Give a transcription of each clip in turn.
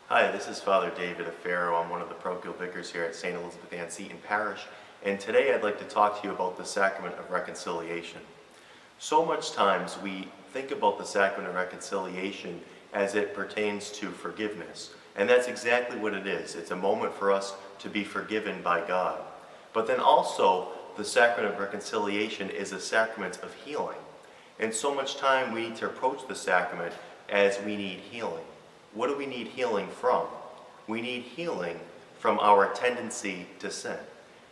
Hi, this is Father David Aufiero. I'm one of the parochial vicars here at St. Elizabeth Ann Seton Parish, and today I'd like to talk to you about the Sacrament of Reconciliation. So much times we think about the Sacrament of Reconciliation as it pertains to forgiveness, and that's exactly what it is. It's a moment for us to be forgiven by God. But then also, the Sacrament of Reconciliation is a sacrament of healing. And so much time we need to approach the sacrament as we need healing. What do we need healing from? We need healing from our tendency to sin.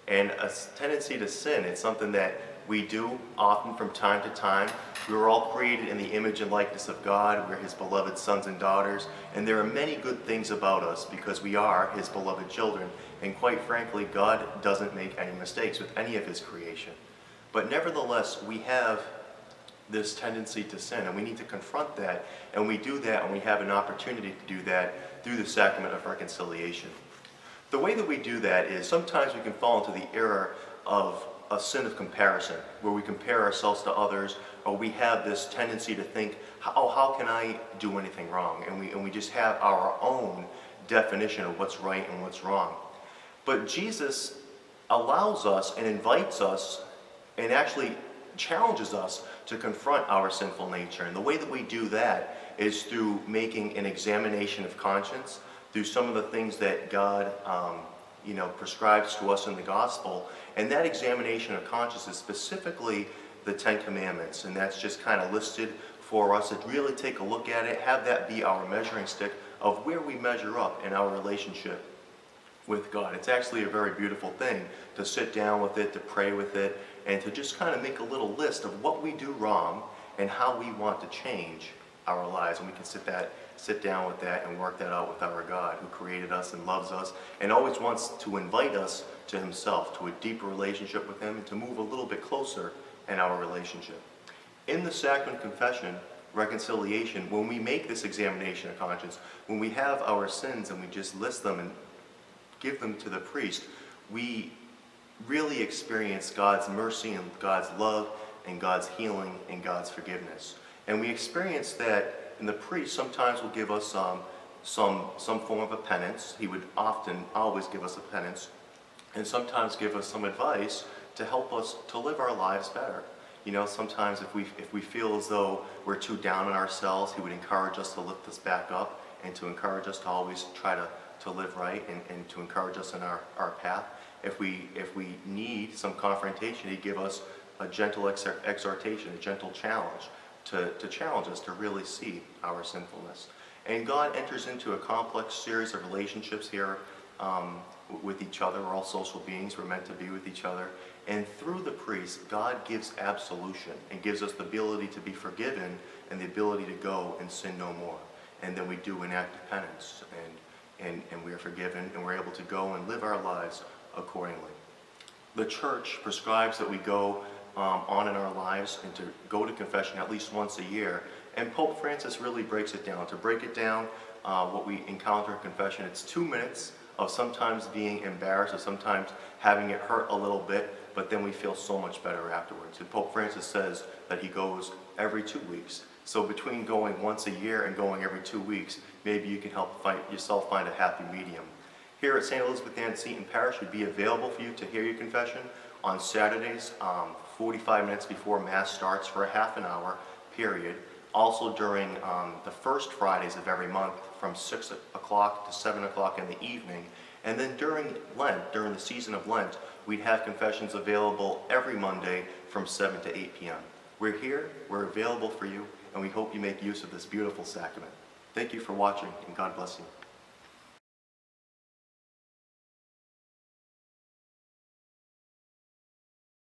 And a tendency to sin is something that we do often from time to time. We were all created in the image and likeness of God. We're His beloved sons and daughters. And there are many good things about us because we are His beloved children. And quite frankly, God doesn't make any mistakes with any of His creation. But nevertheless, we have this tendency to sin, and we need to confront that, and we do that, and we have an opportunity to do that through the Sacrament of Reconciliation. The way that we do that is sometimes we can fall into the error of a sin of comparison, where we compare ourselves to others, or we have this tendency to think, oh, how can I do anything wrong? And we just have our own definition of what's right and what's wrong. But Jesus allows us and invites us and actually challenges us to confront our sinful nature. And the way that we do that is through making an examination of conscience, through some of the things that God prescribes to us in the gospel. And that examination of conscience is specifically the Ten Commandments. And that's just kind of listed for us to really take a look at it, have that be our measuring stick of where we measure up in our relationship with God. It's actually a very beautiful thing to sit down with it, to pray with it, and to just kind of make a little list of what we do wrong and how we want to change our lives. And we can sit down with that and work that out with our God who created us and loves us and always wants to invite us to Himself, to a deeper relationship with Him, and to move a little bit closer in our relationship. In the Sacrament of Confession, Reconciliation, when we make this examination of conscience, when we have our sins and we just list them and give them to the priest, we really experience God's mercy and God's love and God's healing and God's forgiveness. And we experience that, and the priest sometimes will give us some form of a penance. He would always give us a penance, and sometimes give us some advice to help us to live our lives better. You know, sometimes if we feel as though we're too down on ourselves, He would encourage us to lift us back up and to encourage us to always try to live right and to encourage us in our path. If we need some confrontation, He'd give us a gentle exhortation, a gentle challenge to challenge us to really see our sinfulness. And God enters into a complex series of relationships here with each other. We're all social beings. We're meant to be with each other. And through the priest, God gives absolution and gives us the ability to be forgiven and the ability to go and sin no more. And then we do an act of penance, and we are forgiven, and we're able to go and live our lives accordingly. The Church prescribes that we go on in our lives and to go to confession at least once a year. And Pope Francis really breaks it down. To break it down, what we encounter in confession, it's 2 minutes of sometimes being embarrassed or sometimes having it hurt a little bit, but then we feel so much better afterwards. And Pope Francis says that he goes every 2 weeks. So between going once a year and going every 2 weeks, maybe you can help yourself find a happy medium. Here at St. Elizabeth Ann Seton Parish would be available for you to hear your confession on Saturdays, 45 minutes before Mass starts for a half an hour period. Also during the first Fridays of every month from 6 o'clock to 7 o'clock in the evening. And then during Lent, during the season of Lent, we'd have confessions available every Monday from 7 to 8 p.m. We're here, we're available for you, and we hope you make use of this beautiful sacrament. Thank you for watching, and God bless you.